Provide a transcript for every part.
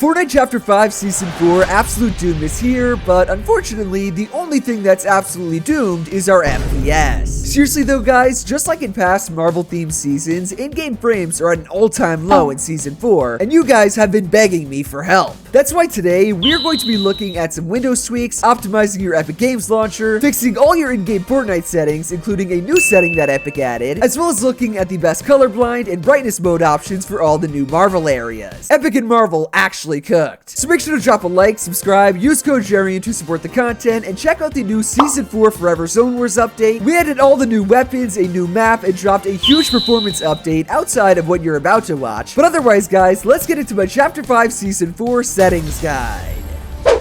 Fortnite Chapter 5 Season 4 Absolute Doom is here, but unfortunately, the only thing that's absolutely doomed is our FPS. Seriously though guys, just like in past Marvel-themed seasons, in-game frames are at an all-time low in Season 4, and you guys have been begging me for help. That's why today, we're going to be looking at some Windows tweaks, optimizing your Epic Games Launcher, fixing all your in-game Fortnite settings, including a new setting that Epic added, as well as looking at the best colorblind and brightness mode options for all the new Marvel areas. Epic and Marvel actually cooked. So make sure to drop a like, subscribe, use code itsJerian to support the content, and check out the new Season 4 Forever Zone Wars update. We added all the new weapons, a new map, and dropped a huge performance update outside of what you're about to watch. But otherwise guys, let's get into my Chapter 5 Season 4 settings guide.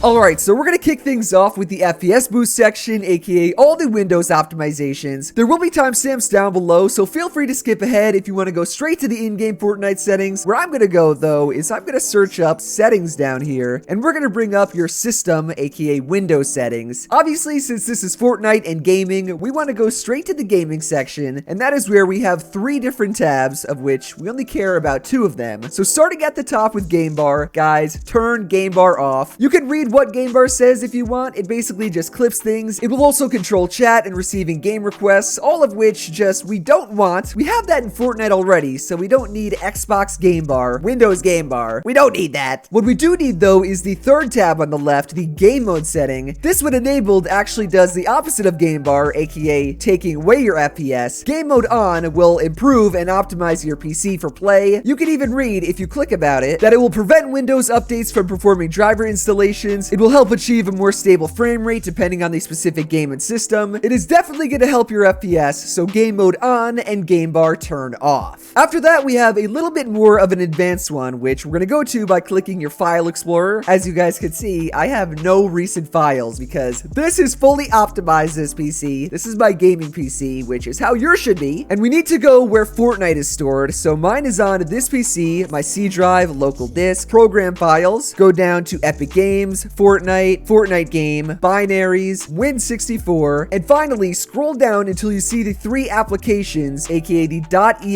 Alright, so we're going to kick things off with the FPS Boost section, aka all the Windows optimizations. There will be timestamps down below, so feel free to skip ahead if you want to go straight to the in-game Fortnite settings. Where I'm going to go, though, is I'm going to search up settings down here, and we're going to bring up your system, aka Windows settings. Obviously, since this is Fortnite and gaming, we want to go straight to the gaming section, and that is where we have 3 different tabs, of which we only care about 2 of them. So starting at the top with Game Bar, guys, turn Game Bar off. You can read what Game Bar says if you want. It basically just clips things. It will also control chat and receiving game requests, all of which just we don't want. We have that in Fortnite already, so we don't need Xbox Game Bar, Windows Game Bar. We don't need that. What we do need though is the 3rd tab on the left, the game mode setting. This when enabled actually does the opposite of Game Bar, aka taking away your FPS. Game mode on will improve and optimize your PC for play. You can even read, if you click about it, that it will prevent Windows updates from performing driver installations. It will help achieve a more stable frame rate depending on the specific game and system. It is definitely going to help your FPS, so game mode on and game bar turn off. After that, we have a little bit more of an advanced one, which we're going to go to by clicking your file explorer. As you guys can see, I have no recent files because this is fully optimized this PC. This is my gaming PC, which is how yours should be. And we need to go where Fortnite is stored. So mine is on this PC, my C drive, local disk, program files, go down to Epic Games, Fortnite game, binaries, Win64, and finally scroll down until you see the 3 applications, aka the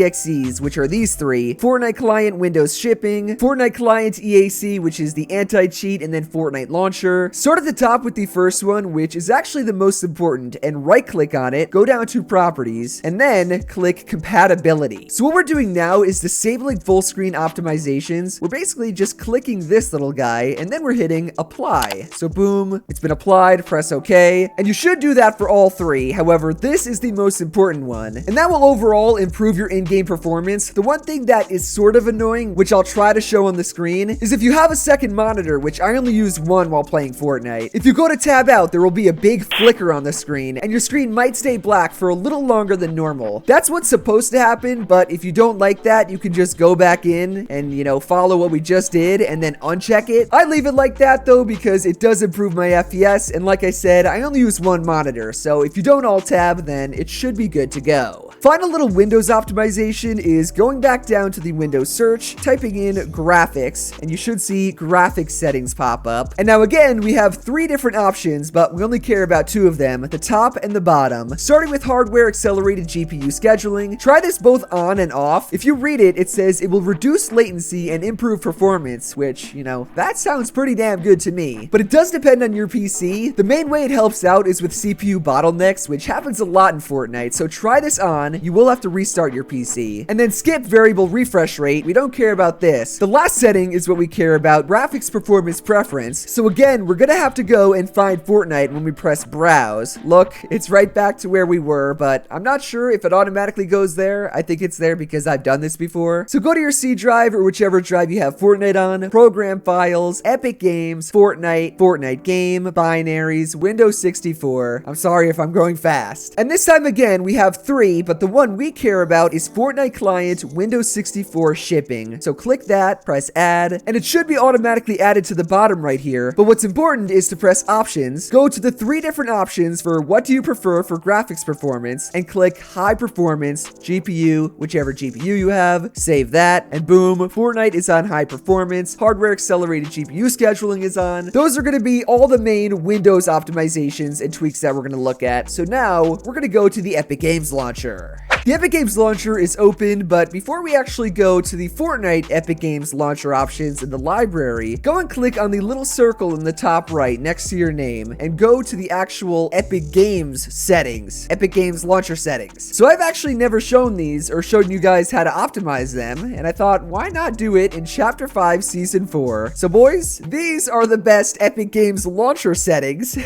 .exes, which are these 3. Fortnite Client Windows Shipping, Fortnite Client EAC, which is the anti-cheat, and then Fortnite Launcher. Start at the top with the first one, which is actually the most important, and right-click on it, go down to Properties, and then click Compatibility. So what we're doing now is disabling full screen optimizations. We're basically just clicking this little guy, and then we're hitting Apply. So boom, it's been applied, press OK, and you should do that for all 3. However, this is the most important one, and that will overall improve your in-game performance. The one thing that is sort of annoying, which I'll try to show on the screen, is if you have a second monitor, which I only use one while playing Fortnite. If you go to tab out, there will be a big flicker on the screen, and your screen might stay black for a little longer than normal. That's what's supposed to happen, but if you don't like that, you can just go back in and, follow what we just did and then uncheck it. I leave it like that though, because it does improve my FPS, and like I said, I only use one monitor, so if you don't alt-tab, then it should be good to go. Final little Windows optimization is going back down to the Windows search, typing in graphics, and you should see graphics settings pop up. And now again, we have 3 different options, but we only care about 2 of them, the top and the bottom. Starting with hardware accelerated GPU scheduling, try this both on and off. If you read it, it says it will reduce latency and improve performance, which, that sounds pretty damn good to me. But it does depend on your PC. The main way it helps out is with CPU bottlenecks, which happens a lot in Fortnite, so try this on. You will have to restart your PC. And then skip variable refresh rate. We don't care about this. The last setting is what we care about, graphics performance preference. So again, we're gonna have to go and find Fortnite when we press browse. Look, it's right back to where we were, but I'm not sure if it automatically goes there. I think it's there because I've done this before. So go to your C drive or whichever drive you have Fortnite on, program files, Epic Games, Fortnite game, binaries, Windows 64. I'm sorry if I'm going fast. And this time again, we have 3, but the one we care about is Fortnite Client Windows 64 Shipping. So click that, press add, and it should be automatically added to the bottom right here. But what's important is to press options, go to the 3 different options for what do you prefer for graphics performance, and click high performance GPU, whichever GPU you have, save that, and boom, Fortnite is on high performance, hardware accelerated GPU scheduling is on. Those are going to be all the main Windows optimizations and tweaks that we're going to look at. So now we're going to go to the Epic Games Launcher. The Epic Games Launcher is open, but before we actually go to the Fortnite Epic Games Launcher options in the library, go and click on the little circle in the top right next to your name and go to the actual Epic Games settings, Epic Games Launcher settings. So I've actually never shown these or shown you guys how to optimize them, and I thought, why not do it in Chapter 5, Season 4? So boys, these are the best Epic Games Launcher settings.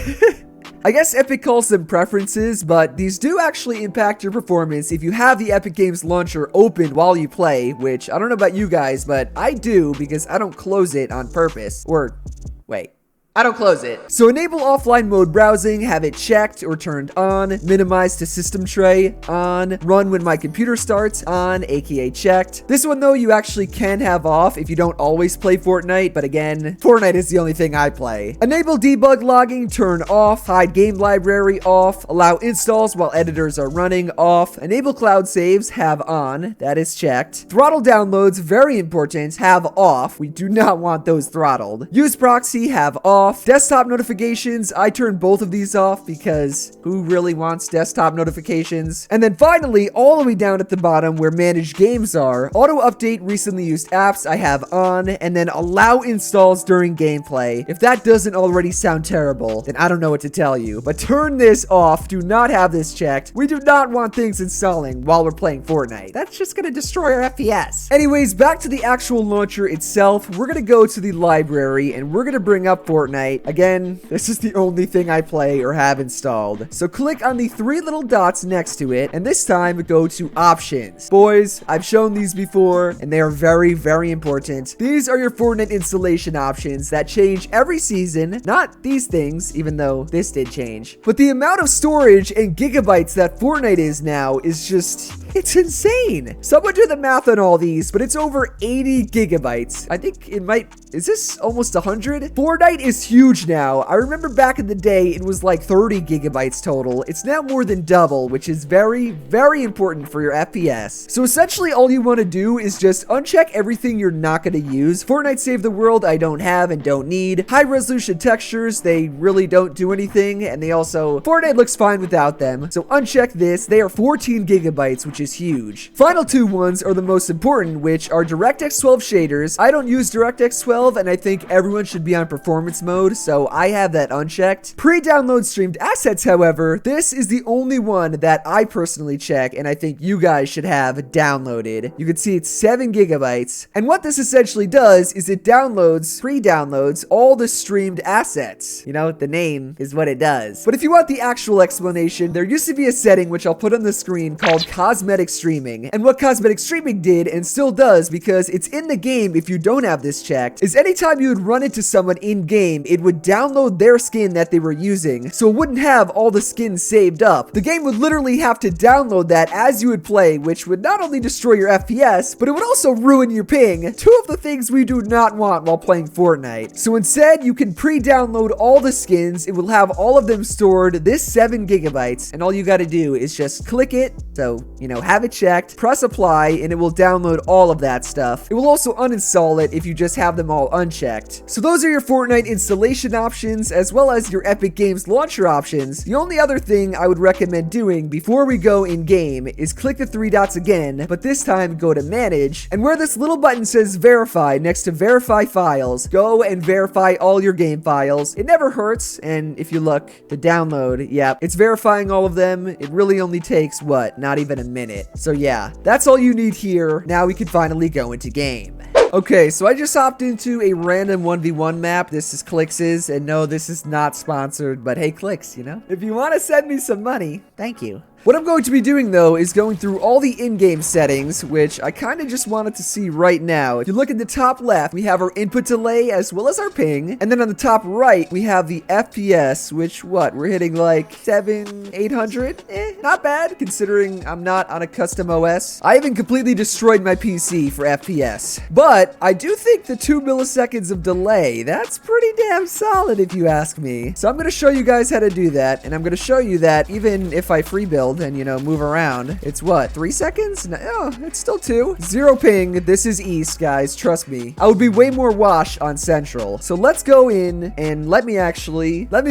I guess Epic calls them preferences, but these do actually impact your performance if you have the Epic Games Launcher open while you play, which I don't know about you guys, but I do because I don't close it on purpose. Or, wait. I don't close it. So enable offline mode browsing, have it checked or turned on, minimize to system tray, on, run when my computer starts, on, aka checked. This one though, you actually can have off if you don't always play Fortnite, but again, Fortnite is the only thing I play. Enable debug logging, turn off, hide game library off, allow installs while editors are running off, enable cloud saves, have on, that is checked. Throttle downloads, very important, have off. We do not want those throttled. Use proxy, have off. Desktop notifications, I turn both of these off because who really wants desktop notifications? And then finally, all the way down at the bottom where managed games are, auto update recently used apps I have on, and then allow installs during gameplay. If that doesn't already sound terrible, then I don't know what to tell you. But turn this off, do not have this checked. We do not want things installing while we're playing Fortnite. That's just gonna destroy our FPS. Anyways, back to the actual launcher itself, we're gonna go to the library and we're gonna bring up Fortnite. Again, this is the only thing I play or have installed. So click on the three little dots next to it, and this time go to options. Boys, I've shown these before, and they are very, very important. These are your Fortnite installation options that change every season. Not these things, even though this did change. But the amount of storage and gigabytes that Fortnite is now is just... it's insane. Someone do the math on all these, but it's over 80 gigabytes. I think it might... is this almost 100? Fortnite is huge now. I remember back in the day, it was like 30 gigabytes total. It's now more than double, which is very, very important for your FPS. So essentially, all you want to do is just uncheck everything you're not going to use. Fortnite Save the World, I don't have and don't need. High resolution textures, they really don't do anything, and they also... Fortnite looks fine without them. So uncheck this. They are 14 gigabytes, which is huge. Final two ones are the most important, which are DirectX 12 shaders. I don't use DirectX 12, and I think everyone should be on performance mode, so I have that unchecked. Pre-download streamed assets, however, this is the only one that I personally check, and I think you guys should have downloaded. You can see it's 7 gigabytes, and what this essentially does is it downloads, pre-downloads all the streamed assets. You know, the name is what it does. But if you want the actual explanation, there used to be a setting, which I'll put on the screen, called cosmetic streaming, and what cosmetic streaming did, and still does, because it's in the game if you don't have this checked, is anytime you would run into someone in game, it would download their skin that they were using, so it wouldn't have all the skins saved up. The game would literally have to download that as you would play, which would not only destroy your FPS, but it would also ruin your ping, two of the things we do not want while playing Fortnite. So instead, you can pre-download all the skins, it will have all of them stored, this 7 gigabytes, and all you gotta do is just click it, so, you know, have it checked, press apply, and it will download all of that stuff. It will also uninstall it if you just have them all unchecked. So those are your Fortnite installation options, as well as your Epic Games Launcher options. The only other thing I would recommend doing before we go in-game is click the three dots again, but this time go to Manage, and where this little button says Verify next to Verify Files, go and verify all your game files. It never hurts, and if you look, the download, yep, it's verifying all of them. It really only takes, what, not even a minute. So yeah, that's all you need here. Now we can finally go into game. Okay, so I just hopped into a random 1v1 map. This is Clix's, and no, this is not sponsored, but hey, Clix, you know? If you want to send me some money, thank you. What I'm going to be doing, though, is going through all the in-game settings, which I kind of just wanted to see right now. If you look at the top left, we have our input delay as well as our ping. And then on the top right, we have the FPS, which, what, we're hitting like 800? Not bad, considering I'm not on a custom OS. I haven't completely destroyed my PC for FPS. But I do think the 2 milliseconds of delay, that's pretty damn solid if you ask me. So I'm going to show you guys how to do that, and I'm going to show you that even if I free build, world and, you know, move around. It's what, 3 seconds? No, it's still 2. 0 ping. This is east, guys. Trust me. I would be way more wash on central. So let's go in and let me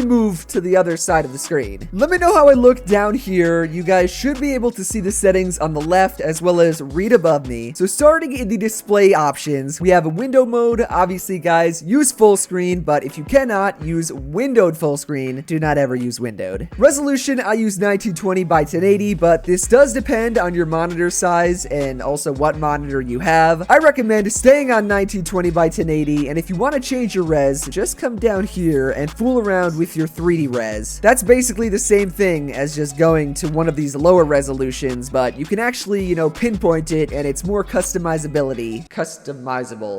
move to the other side of the screen. Let me know how I look down here. You guys should be able to see the settings on the left as well as read above me. So starting in the display options, we have a window mode. Obviously, guys, use full screen, but if you cannot, use windowed full screen. Do not ever use windowed. Resolution, I use 1920 by 1080, but this does depend on your monitor size and also what monitor you have. I recommend staying on 1920 by 1080, and if you want to change your res, just come down here and fool around with your 3D res. That's basically the same thing as just going to one of these lower resolutions, but you can actually, you know, pinpoint it and it's more customizable.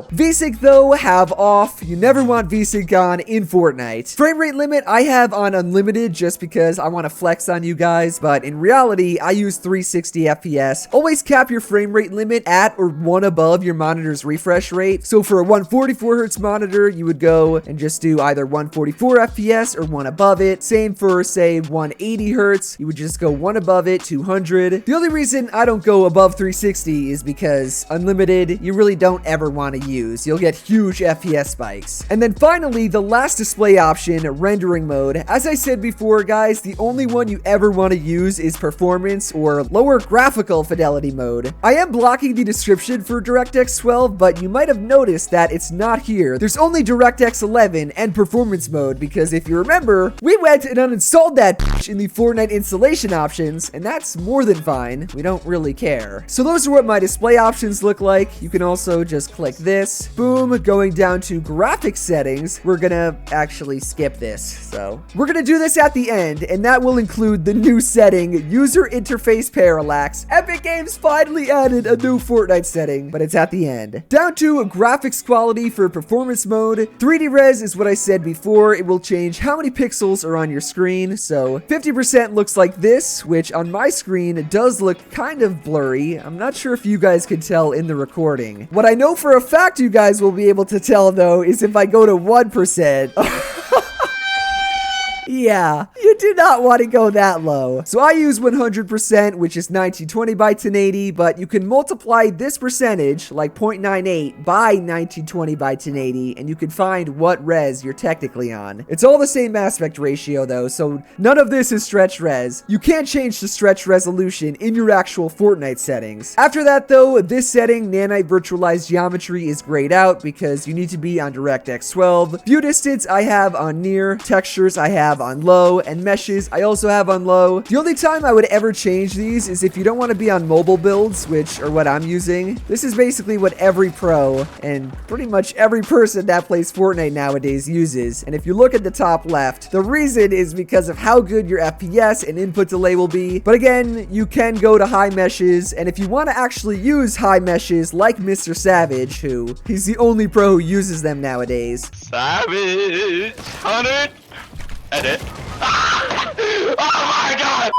VSync though, have off. You never want VSync on in Fortnite. Frame rate limit, I have on unlimited just because I want to flex on you guys, but in reality, I use 360 FPS. Always cap your frame rate limit at or one above your monitor's refresh rate. So for a 144 Hz monitor, you would go and just do either 144 FPS or one above it. Same for, say, 180 Hz. You would just go one above it, 200. The only reason I don't go above 360 is because unlimited, you really don't ever want to use. You'll get huge FPS spikes. And then finally, the last display option, rendering mode. As I said before, guys, the only one you ever want to use is performance or lower graphical fidelity mode. I am blocking the description for DirectX 12, but you might have noticed that it's not here. There's only DirectX 11 and performance mode because if you remember, we went and uninstalled that in the Fortnite installation options, and that's more than fine. We don't really care. So those are what my display options look like. You can also just click this. Boom, going down to graphics settings. We're gonna actually skip this. So we're gonna do this at the end, and that will include the new setting, user interface parallax. Epic Games finally added a new Fortnite setting, but it's at the end. Down to graphics quality for performance mode. 3D res is what I said before. It will change how many pixels are on your screen. So 50% looks like this, which on my screen does look kind of blurry. I'm not sure if you guys could tell in the recording. What I know for a fact you guys will be able to tell though is if I go to 1%. Yeah, you do not want to go that low. So I use 100%, which is 1920 by 1080, but you can multiply this percentage, like 0.98, by 1920 by 1080, and you can find what res you're technically on. It's all the same aspect ratio though, so none of this is stretch res. You can't change the stretch resolution in your actual Fortnite settings. After that though, this setting, nanite virtualized geometry, is grayed out because you need to be on DirectX 12. View distance I have on near, textures I have on low, and meshes I also have on low. The only time I would ever change these is if you don't want to be on mobile builds, which are what I'm using. This is basically what every pro and pretty much every person that plays Fortnite nowadays uses. And if you look at the top left, the reason is because of how good your FPS and input delay will be. But again, you can go to high meshes, and if you want to actually use high meshes like Mr. Savage, who he's the only pro who uses them nowadays. Savage 100. Edit. Oh my god!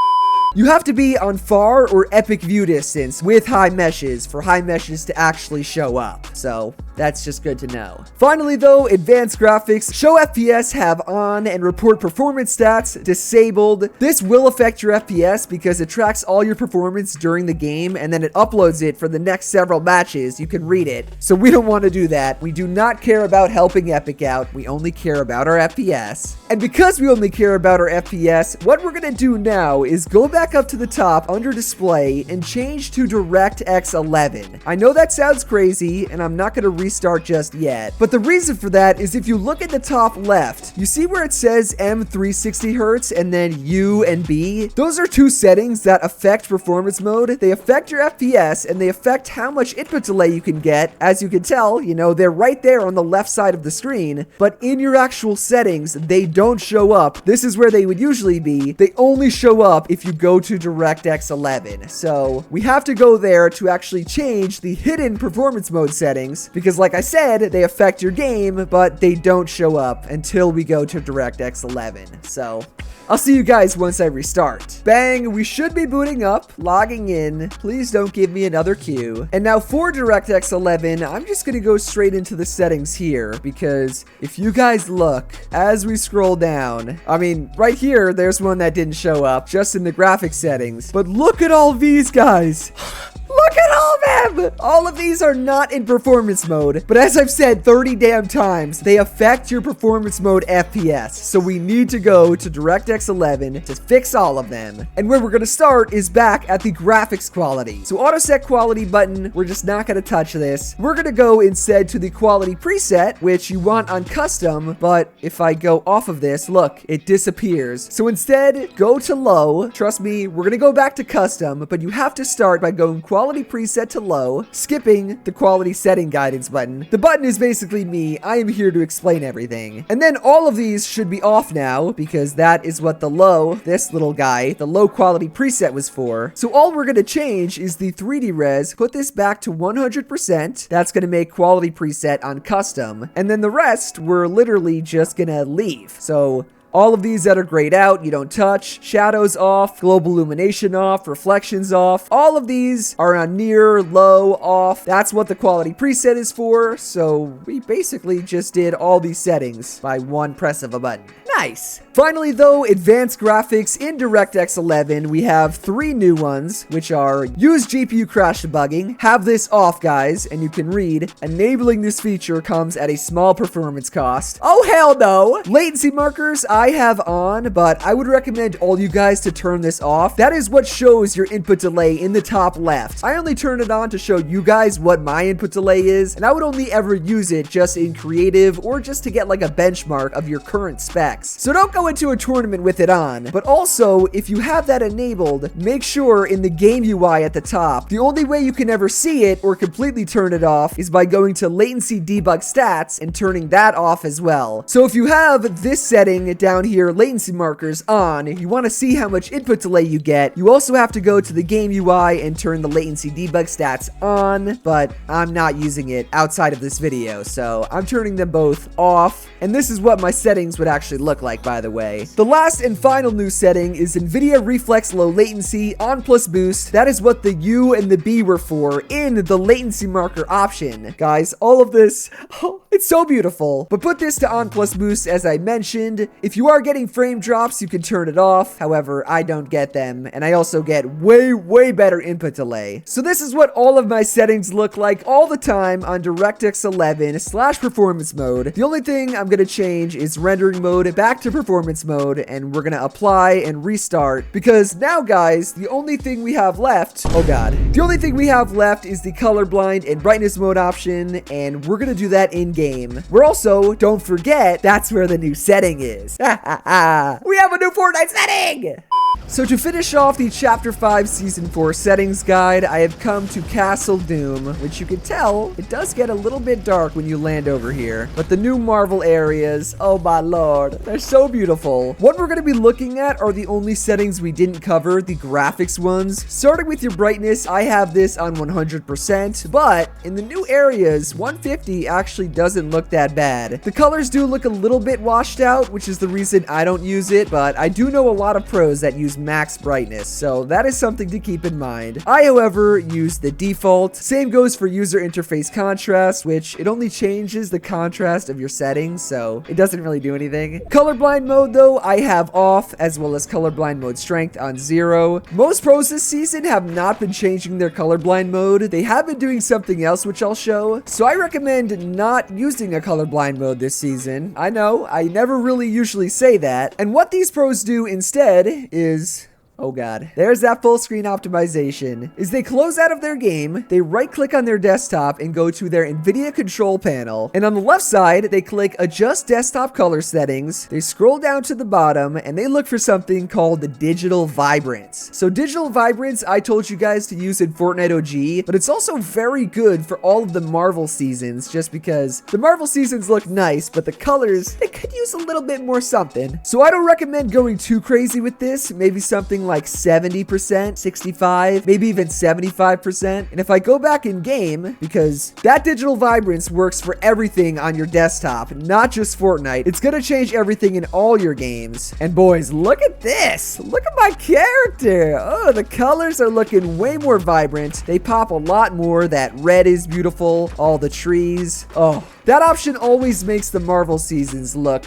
You have to be on far or epic view distance with high meshes for high meshes to actually show up. So that's just good to know. Finally though, advanced graphics, show FPS have on and report performance stats disabled. This will affect your FPS because it tracks all your performance during the game and then it uploads it for the next several matches. You can read it. So we don't want to do that. We do not care about helping Epic out. We only care about our FPS. And because we only care about our FPS, what we're gonna do now is go back up to the top under display and change to DirectX 11. I know that sounds crazy and I'm not gonna restart just yet, but the reason for that is if you look at the top left, you see where it says M360 Hz and then U and B? Those are two settings that affect performance mode. They affect your FPS and they affect how much input delay you can get. As you can tell, you know, they're right there on the left side of the screen, but in your actual settings, they don't show up. This is where they would usually be. They only show up if you go to DirectX 11. So we have to go there to actually change the hidden performance mode settings because like I said, they affect your game, but they don't show up until we go to DirectX 11. So I'll see you guys once I restart. Bang, we should be booting up, logging in. Please don't give me another queue. And now for DirectX 11, I'm just gonna go straight into the settings here because if you guys look, as we scroll down, I mean, right here, there's one that didn't show up just in the graphics graphic settings. But look at all these guys. Look at all of them! All of these are not in performance mode, but as I've said 30 damn times, they affect your performance mode FPS. So we need to go to DirectX 11 to fix all of them. And where we're gonna start is back at the graphics quality. So auto set quality button, we're just not gonna touch this. We're gonna go instead to the quality preset, which you want on custom, but if I go off of this, look, it disappears. So instead, go to low. Trust me, we're gonna go back to custom, but you have to start by going quality preset to low, skipping the quality setting guidance button. The button is basically me. I am here to explain everything. And then all of these should be off now because that is what the low, this little guy, the low quality preset was for. So all we're going to change is the 3D res, put this back to 100%. That's going to make quality preset on custom. And then the rest, we're literally just going to leave. So all of these that are grayed out, you don't touch. Shadows off, global illumination off, reflections off. All of these are on near, low, off. That's what the quality preset is for. So we basically just did all these settings by one press of a button. Nice. Finally though, advanced graphics in DirectX 11, we have 3 new ones, which are use GPU crash debugging, have this off guys, and you can read, enabling this feature comes at a small performance cost. Oh hell no! Latency markers I have on, but I would recommend all you guys to turn this off. That is what shows your input delay in the top left. I only turn it on to show you guys what my input delay is, and I would only ever use it just in creative or just to get like a benchmark of your current specs. So don't go into a tournament with it on. But also, if you have that enabled, make sure in the game UI at the top, the only way you can ever see it or completely turn it off is by going to latency debug stats and turning that off as well. So if you have this setting down here, latency markers on, you want to see how much input delay you get, you also have to go to the game UI and turn the latency debug stats on, but I'm not using it outside of this video, so I'm turning them both off. And this is what my settings would actually look like, by the way. The last and final new setting is Nvidia Reflex Low Latency On Plus Boost. That is what the U and the B were for in the latency marker option. Guys, all of this, oh, it's so beautiful. But put this to On Plus Boost as I mentioned. If you are getting frame drops, you can turn it off. However, I don't get them, and I also get way better input delay. So this is what all of my settings look like all the time on DirectX 11/performance mode. The only thing I'm gonna change is rendering mode back to performance mode, and we're gonna apply and restart because now guys, the only thing we have left, oh god, the only thing we have left is the colorblind and brightness mode option, and we're gonna do that in game. We're also, don't forget, that's where the new setting is. We have a new Fortnite setting! So to finish off the Chapter 5 Season 4 settings guide, I have come to Castle Doom, which you can tell, it does get a little bit dark when you land over here. But the new Marvel areas, oh my lord, they're so beautiful. What we're going to be looking at are the only settings we didn't cover, the graphics ones. Starting with your brightness, I have this on 100%, but in the new areas, 150 actually doesn't look that bad. The colors do look a little bit washed out, which is the reason I don't use it, but I do know a lot of pros that use max brightness, so that is something to keep in mind. I, however, use the default. Same goes for user interface contrast, which it only changes the contrast of your settings, so it doesn't really do anything. Colorblind mode, though, I have off, as well as colorblind mode strength on 0. Most pros this season have not been changing their colorblind mode. They have been doing something else, which I'll show, so I recommend not using a colorblind mode this season. I know, I never really usually say that, and what these pros do instead is, oh god, there's that full screen optimization. Is they close out of their game, they right click on their desktop and go to their Nvidia control panel. And on the left side, they click adjust desktop color settings. They scroll down to the bottom and they look for something called the digital vibrance. So digital vibrance, I told you guys to use in Fortnite OG, but it's also very good for all of the Marvel seasons just because the Marvel seasons look nice, but the colors, they could use a little bit more something. So I don't recommend going too crazy with this. Maybe something like 70%, 65, maybe even 75%. And if I go back in game, because that digital vibrance works for everything on your desktop, not just Fortnite, it's gonna change everything in all your games. And boys, look at this. Look at my character. Oh, the colors are looking way more vibrant. They pop a lot more. That red is beautiful. All the trees. Oh, that option always makes the Marvel seasons look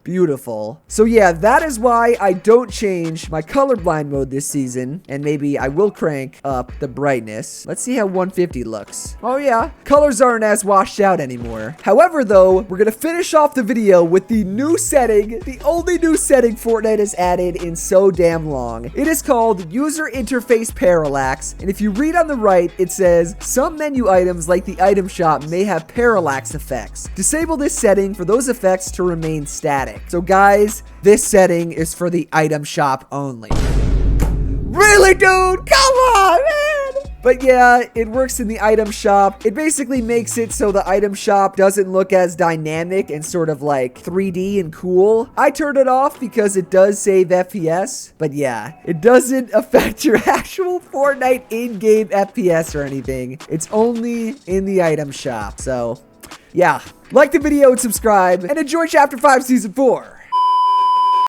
Beautiful. So yeah, that is why I don't change my colorblind mode this season. And maybe I will crank up the brightness. Let's see how 150 looks. Oh yeah, colors aren't as washed out anymore. However though, we're gonna finish off the video with the new setting, the only new setting Fortnite has added in so damn long. It is called User Interface Parallax. And if you read on the right, it says, some menu items like the item shop may have parallax effects. Disable this setting for those effects to remain static. So guys, this setting is for the item shop only. Really, dude? Come on, man! But yeah, it works in the item shop. It basically makes it so the item shop doesn't look as dynamic and sort of like 3D and cool. I turned it off because it does save FPS. But yeah, it doesn't affect your actual Fortnite in-game FPS or anything. It's only in the item shop. So yeah, like the video and subscribe, and enjoy Chapter 5 Season 4.